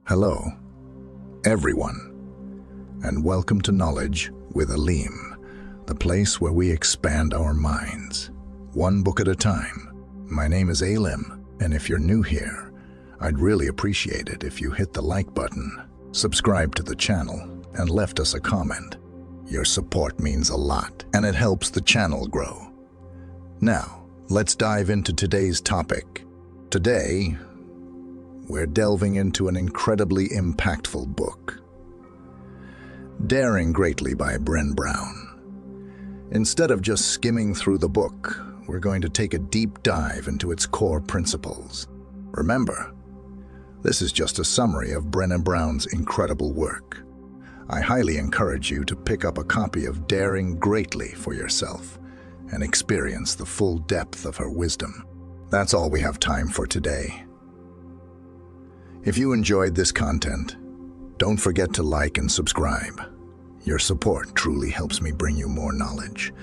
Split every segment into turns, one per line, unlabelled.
Hello, everyone, and welcome to Knowledge with Aleem, the place where we expand our minds, one book at a time. My name is Aleem, and if you're new here, I'd really appreciate it if you hit the like button, subscribe to the channel, and left us a comment. Your support means a lot, and it helps the channel grow. Now, let's dive into today's topic. Today, we're delving into an incredibly impactful book, Daring Greatly by Brene Brown. Instead of just skimming through the book, we're going to take a deep dive into its core principles. Remember, this is just a summary of Brene Brown's incredible work. I highly encourage you to pick up a copy of Daring Greatly for yourself and experience the full depth of her wisdom. That's all we have time for today. If you enjoyed this content, don't forget to like and subscribe. Your support truly helps me bring you more knowledge.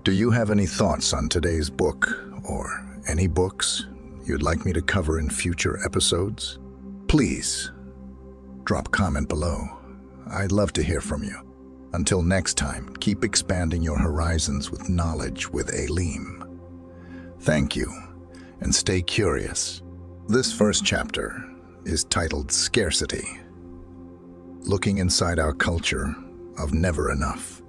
Do you have any thoughts on today's book or any books you'd like me to cover in future episodes? Please drop a comment below. I'd love to hear from you. Until next time, keep expanding your horizons with Knowledge with Aleem. Thank you, and stay curious. This first chapter is titled Scarcity, looking inside our culture of never enough.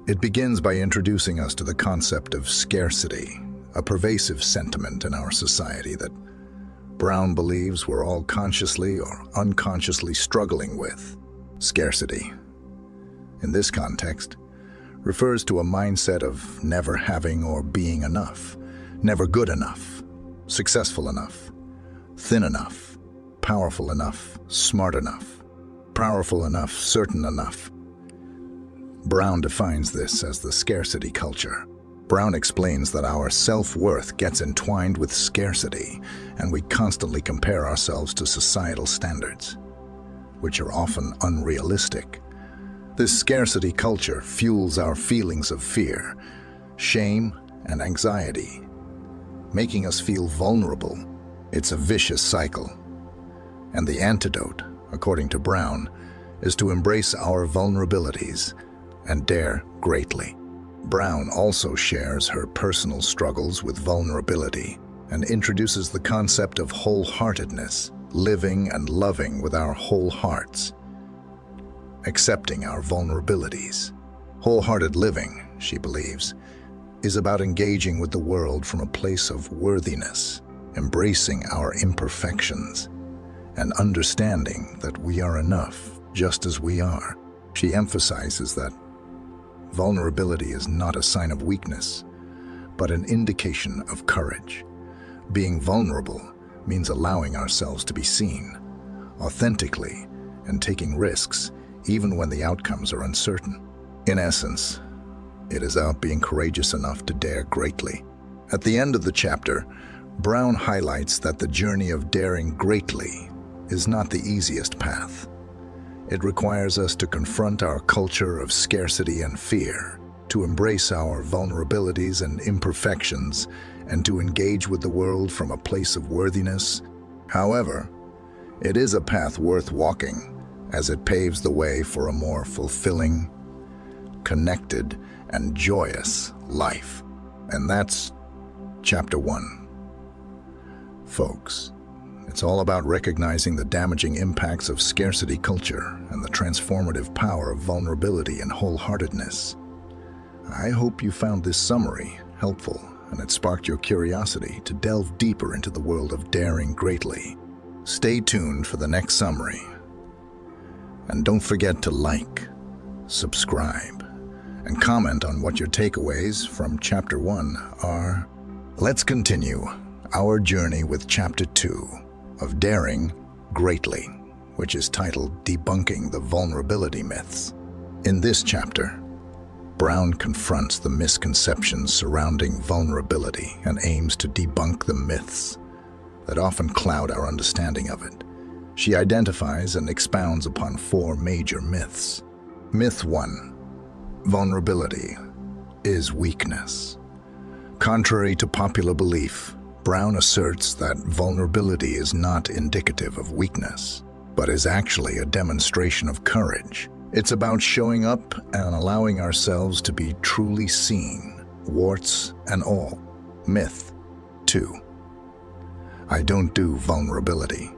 It begins by introducing us to the concept of scarcity, a pervasive sentiment in our society that Brown believes we're all consciously or unconsciously struggling with. Scarcity, in this context, refers to a mindset of never having or being enough, never good enough, successful enough, thin enough, powerful enough, smart enough, powerful enough, certain enough. Brown defines this as the scarcity culture. Brown explains that our self-worth gets entwined with scarcity, and we constantly compare ourselves to societal standards, which are often unrealistic. This scarcity culture fuels our feelings of fear, shame, and anxiety, making us feel vulnerable. It's a vicious cycle. And the antidote, according to Brown, is to embrace our vulnerabilities and dare greatly. Brown also shares her personal struggles with vulnerability and introduces the concept of wholeheartedness, living and loving with our whole hearts, accepting our vulnerabilities. Wholehearted living, she believes, is about engaging with the world from a place of worthiness, embracing our imperfections, and understanding that we are enough just as we are. She emphasizes that vulnerability is not a sign of weakness, but an indication of courage. Being vulnerable means allowing ourselves to be seen authentically and taking risks even when the outcomes are uncertain. In essence, it is about being courageous enough to dare greatly. At the end of the chapter, Brown highlights that the journey of daring greatly is not the easiest path. It requires us to confront our culture of scarcity and fear, to embrace our vulnerabilities and imperfections, and to engage with the world from a place of worthiness. However, it is a path worth walking, as it paves the way for a more fulfilling, connected, and joyous life. And that's Chapter 1. Folks, it's all about recognizing the damaging impacts of scarcity culture and the transformative power of vulnerability and wholeheartedness. I hope you found this summary helpful and it sparked your curiosity to delve deeper into the world of daring greatly. Stay tuned for the next summary. And don't forget to like, subscribe, and comment on what your takeaways from Chapter 1 are. Let's continue our journey with Chapter 2 of Daring Greatly, which is titled Debunking the Vulnerability Myths. In this chapter, Brown confronts the misconceptions surrounding vulnerability and aims to debunk the myths that often cloud our understanding of it. She identifies and expounds upon 4 major myths. Myth 1: vulnerability is weakness. Contrary to popular belief, Brown asserts that vulnerability is not indicative of weakness. but is actually a demonstration of courage. It's about showing up and allowing ourselves to be truly seen, warts and all. Myth 2. I don't do vulnerability.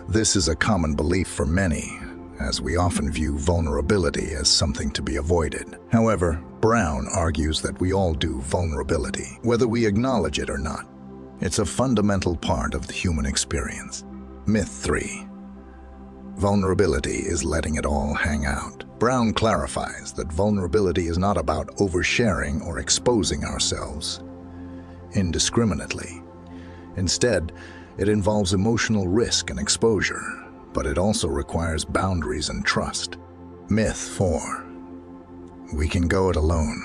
This is a common belief for many, as we often view vulnerability as something to be avoided. However, Brown argues that we all do vulnerability, whether we acknowledge it or not. It's a fundamental part of the human experience. Myth 3. Vulnerability is letting it all hang out. Brown clarifies that vulnerability is not about oversharing or exposing ourselves indiscriminately. Instead, it involves emotional risk and exposure, but it also requires boundaries and trust. Myth 4. We can go it alone.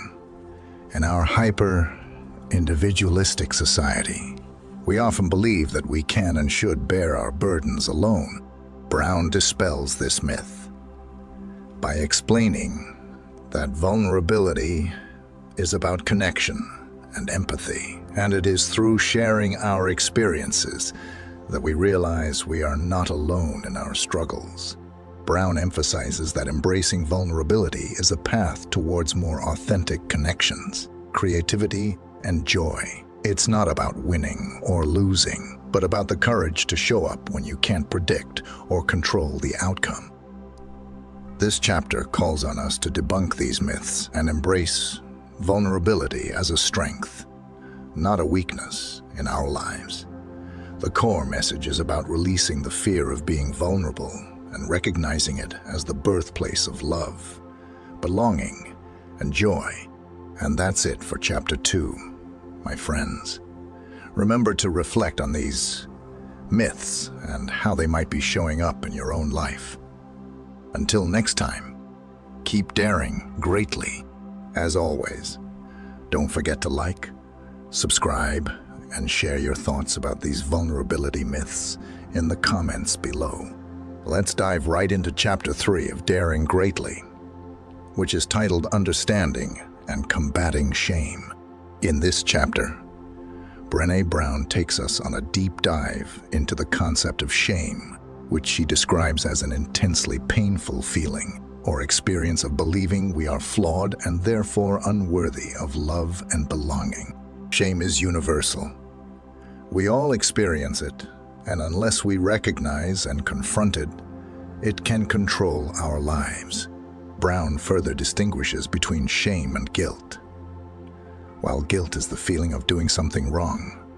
In our hyper-individualistic society, we often believe that we can and should bear our burdens alone. Brown dispels this myth by explaining that vulnerability is about connection and empathy, and it is through sharing our experiences that we realize we are not alone in our struggles. Brown emphasizes that embracing vulnerability is a path towards more authentic connections, creativity, and joy. It's not about winning or losing, but about the courage to show up when you can't predict or control the outcome. This chapter calls on us to debunk these myths and embrace vulnerability as a strength, not a weakness, in our lives. The core message is about releasing the fear of being vulnerable and recognizing it as the birthplace of love, belonging, and joy. And that's it for Chapter 2, my friends. Remember to reflect on these myths and how they might be showing up in your own life. Until next time, keep daring greatly. As always, don't forget to like, subscribe, and share your thoughts about these vulnerability myths in the comments below. Let's dive right into Chapter 3 of Daring Greatly, which is titled Understanding and Combating Shame. In this chapter, Brene Brown takes us on a deep dive into the concept of shame, which she describes as an intensely painful feeling or experience of believing we are flawed and therefore unworthy of love and belonging. Shame is universal. We all experience it, and unless we recognize and confront it, it can control our lives. Brown further distinguishes between shame and guilt. While guilt is the feeling of doing something wrong,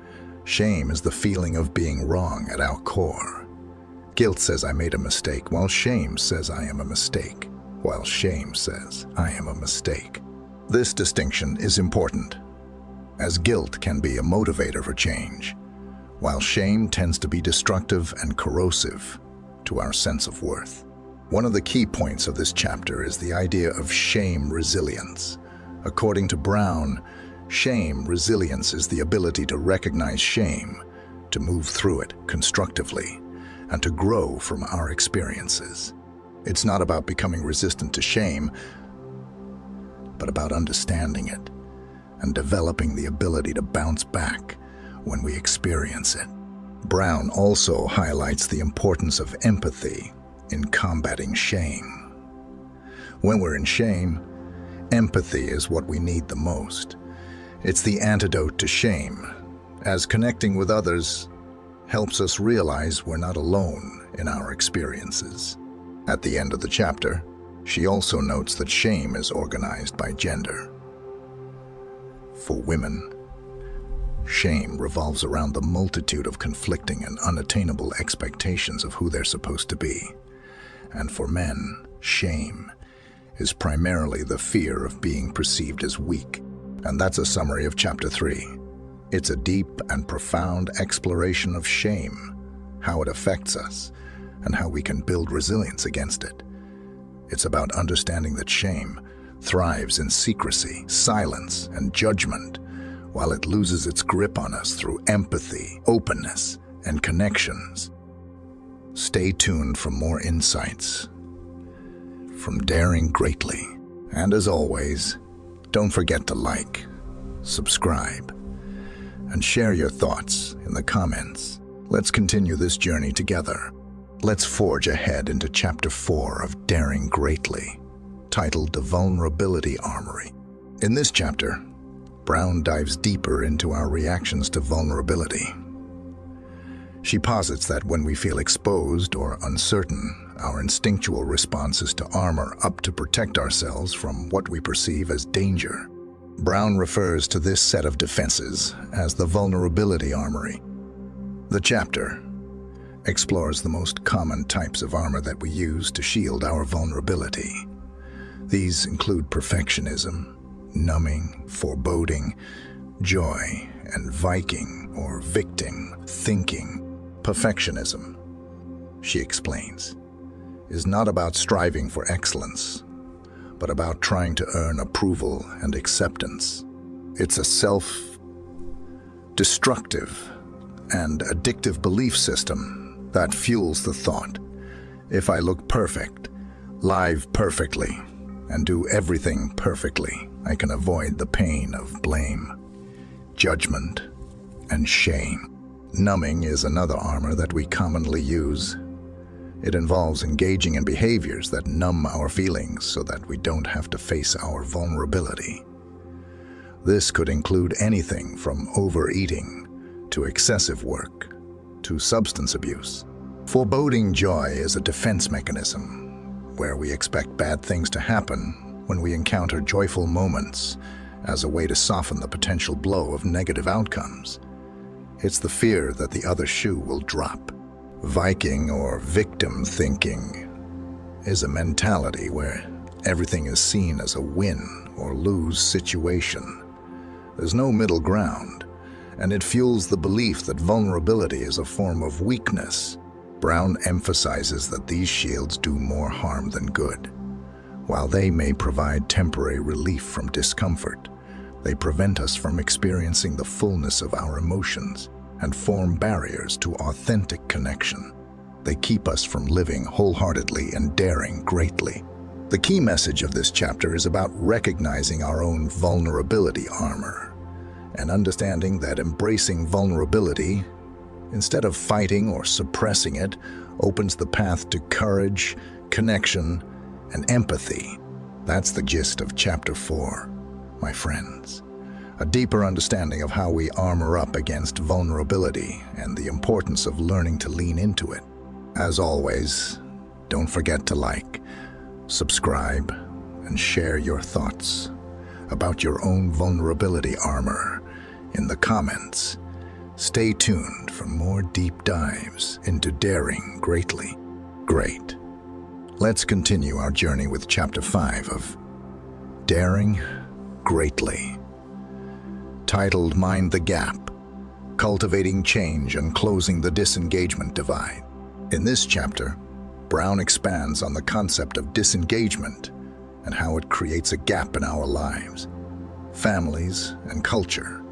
shame is the feeling of being wrong at our core. Guilt says I made a mistake, while shame says I am a mistake. While shame says I am a mistake. This distinction is important, as guilt can be a motivator for change, while shame tends to be destructive and corrosive to our sense of worth. One of the key points of this chapter is the idea of shame resilience. According to Brown, shame resilience is the ability to recognize shame, to move through it constructively, and to grow from our experiences. It's not about becoming resistant to shame, but about understanding it and developing the ability to bounce back when we experience it. Brown also highlights the importance of empathy in combating shame. When we're in shame, empathy is what we need the most. It's the antidote to shame, as connecting with others helps us realize we're not alone in our experiences. At the end of the chapter, she also notes that shame is organized by gender. For women, shame revolves around the multitude of conflicting and unattainable expectations of who they're supposed to be. And for men, shame is primarily the fear of being perceived as weak. And that's a summary of Chapter 3. It's a deep and profound exploration of shame, how it affects us, and how we can build resilience against it. It's about understanding that shame thrives in secrecy, silence, and judgment, while it loses its grip on us through empathy, openness, and connections. Stay tuned for more insights from Daring Greatly. And as always, don't forget to like, subscribe, and share your thoughts in the comments. Let's continue this journey together. Let's forge ahead into Chapter 4 of Daring Greatly, titled The Vulnerability Armory. In this chapter, Brown dives deeper into our reactions to vulnerability. She posits that when we feel exposed or uncertain, our instinctual response is to armor up to protect ourselves from what we perceive as danger. Brown refers to this set of defenses as the vulnerability armory. The chapter explores the most common types of armor that we use to shield our vulnerability. These include perfectionism, numbing, foreboding, joy, and Viking or victim thinking. Perfectionism, she explains, is not about striving for excellence, but about trying to earn approval and acceptance. It's a self-destructive and addictive belief system that fuels the thought, if I look perfect, live perfectly, and do everything perfectly, I can avoid the pain of blame, judgment, and shame. Numbing is another armor that we commonly use. It involves engaging in behaviors that numb our feelings so that we don't have to face our vulnerability. This could include anything from overeating to excessive work to substance abuse. Foreboding joy is a defense mechanism where we expect bad things to happen when we encounter joyful moments as a way to soften the potential blow of negative outcomes. It's the fear that the other shoe will drop. Viking or victim thinking is a mentality where everything is seen as a win or lose situation. There's no middle ground, and it fuels the belief that vulnerability is a form of weakness. Brown emphasizes that these shields do more harm than good. While they may provide temporary relief from discomfort, they prevent us from experiencing the fullness of our emotions and form barriers to authentic connection. They keep us from living wholeheartedly and daring greatly. The key message of this chapter is about recognizing our own vulnerability armor and understanding that embracing vulnerability, instead of fighting or suppressing it, opens the path to courage, connection, and empathy. That's the gist of Chapter 4. My friends, a deeper understanding of how we armor up against vulnerability and the importance of learning to lean into it. As always, don't forget to like, subscribe, and share your thoughts about your own vulnerability armor in the comments. Stay tuned for more deep dives into Daring Greatly. Great. Let's continue our journey with Chapter 5 of Daring Greatly, titled Mind the Gap, Cultivating Change and Closing the Disengagement Divide. In this chapter, Brown expands on the concept of disengagement and how it creates a gap in our lives, families, and culture.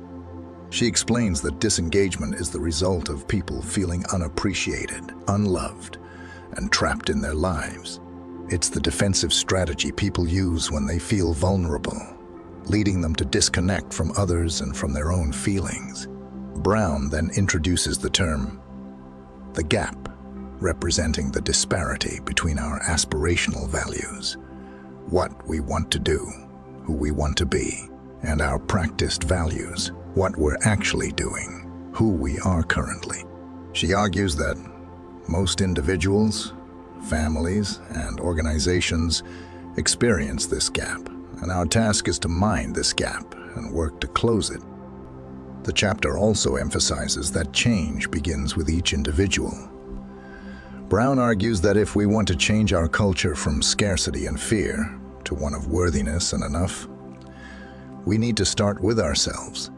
She explains that disengagement is the result of people feeling unappreciated, unloved, and trapped in their lives. It's the defensive strategy people use when they feel vulnerable, leading them to disconnect from others and from their own feelings. Brown then introduces the term, the gap, representing the disparity between our aspirational values, what we want to do, who we want to be, and our practiced values, what we're actually doing, who we are currently. She argues that most individuals, families, and organizations experience this gap, and our task is to mind this gap and work to close it. The chapter also emphasizes that change begins with each individual. Brown argues that if we want to change our culture from scarcity and fear to one of worthiness and enough, we need to start with ourselves.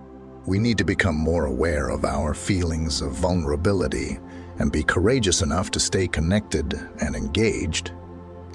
We need to become more aware of our feelings of vulnerability and be courageous enough to stay connected and engaged,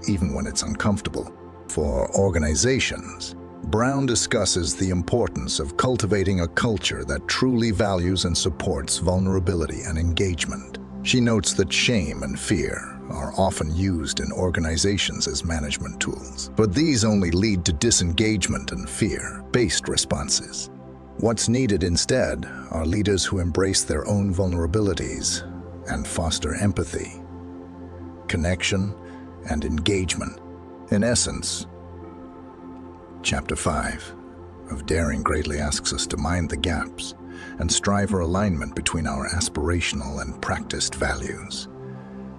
even when it's uncomfortable. For organizations, Brown discusses the importance of cultivating a culture that truly values and supports vulnerability and engagement. She notes that shame and fear are often used in organizations as management tools, but these only lead to disengagement and fear-based responses. What's needed instead are leaders who embrace their own vulnerabilities and foster empathy. connection, and engagement. In essence, Chapter 5 of Daring Greatly asks us to mind the gaps and strive for alignment between our aspirational and practiced values.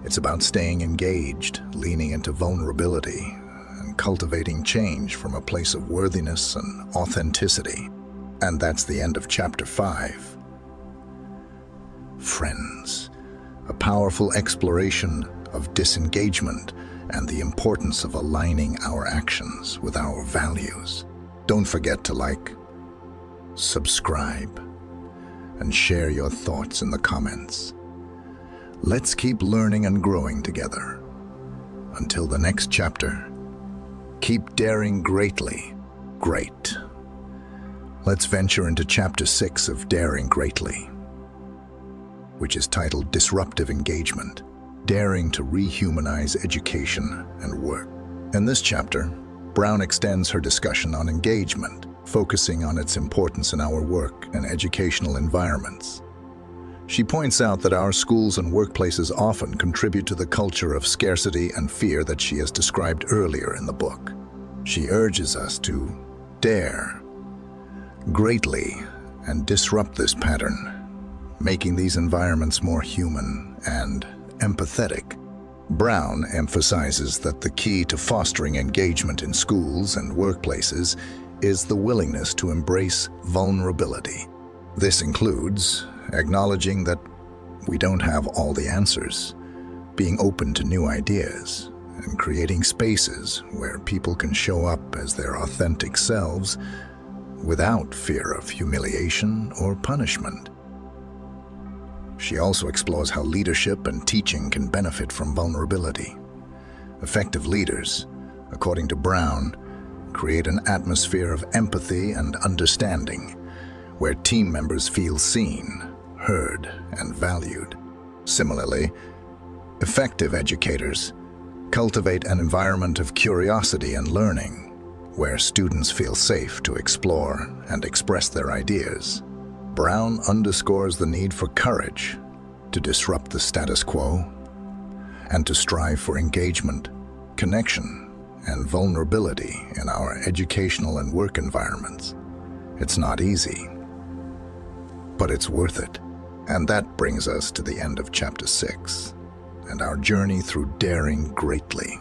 It's about staying engaged, leaning into vulnerability, and cultivating change from a place of worthiness and authenticity. And that's the end of Chapter 5. Friends, a powerful exploration of disengagement and the importance of aligning our actions with our values. Don't forget to like, subscribe, and share your thoughts in the comments. Let's keep learning and growing together. Until the next chapter, keep daring greatly. Great. Let's venture into Chapter 6 of Daring Greatly, which is titled Disruptive Engagement, Daring to Rehumanize Education and Work. In this chapter, Brown extends her discussion on engagement, focusing on its importance in our work and educational environments. She points out that our schools and workplaces often contribute to the culture of scarcity and fear that she has described earlier in the book. She urges us to dare greatly and disrupt this pattern, making these environments more human and empathetic. Brown emphasizes that the key to fostering engagement in schools and workplaces is the willingness to embrace vulnerability. This includes acknowledging that we don't have all the answers, being open to new ideas, and creating spaces where people can show up as their authentic selves without fear of humiliation or punishment. She also explores how leadership and teaching can benefit from vulnerability. Effective leaders, according to Brown, create an atmosphere of empathy and understanding, where team members feel seen, heard, and valued. Similarly, effective educators cultivate an environment of curiosity and learning, where students feel safe to explore and express their ideas. Brown underscores the need for courage to disrupt the status quo and to strive for engagement, connection, and vulnerability in our educational and work environments. It's not easy, but it's worth it. And that brings us to the end of Chapter 6 and our journey through Daring Greatly.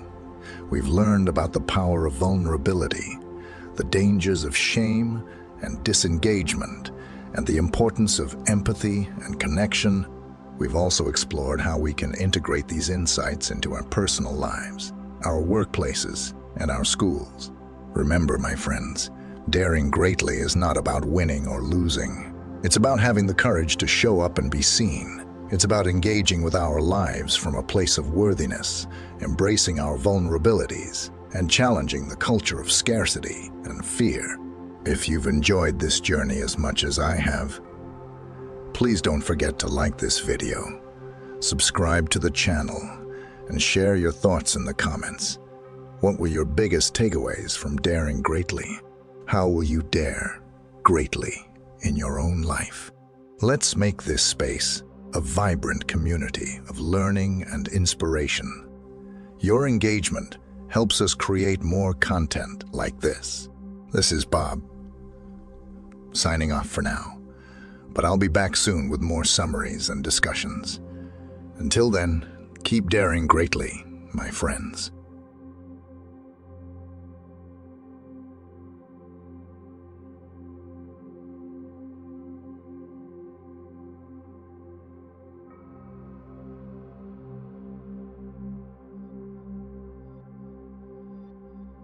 We've learned about the power of vulnerability, the dangers of shame and disengagement, and the importance of empathy and connection. We've also explored how we can integrate these insights into our personal lives, our workplaces, and our schools. Remember, my friends, daring greatly is not about winning or losing. It's about having the courage to show up and be seen. It's about engaging with our lives from a place of worthiness, embracing our vulnerabilities, and challenging the culture of scarcity and fear. If you've enjoyed this journey as much as I have, please don't forget to like this video, subscribe to the channel, and share your thoughts in the comments. What were your biggest takeaways from Daring Greatly? How will you dare greatly in your own life? Let's make this space a vibrant community of learning and inspiration. Your engagement helps us create more content like this. This is Bob, signing off for now, but I'll be back soon with more summaries and discussions. Until then, keep daring greatly, my friends.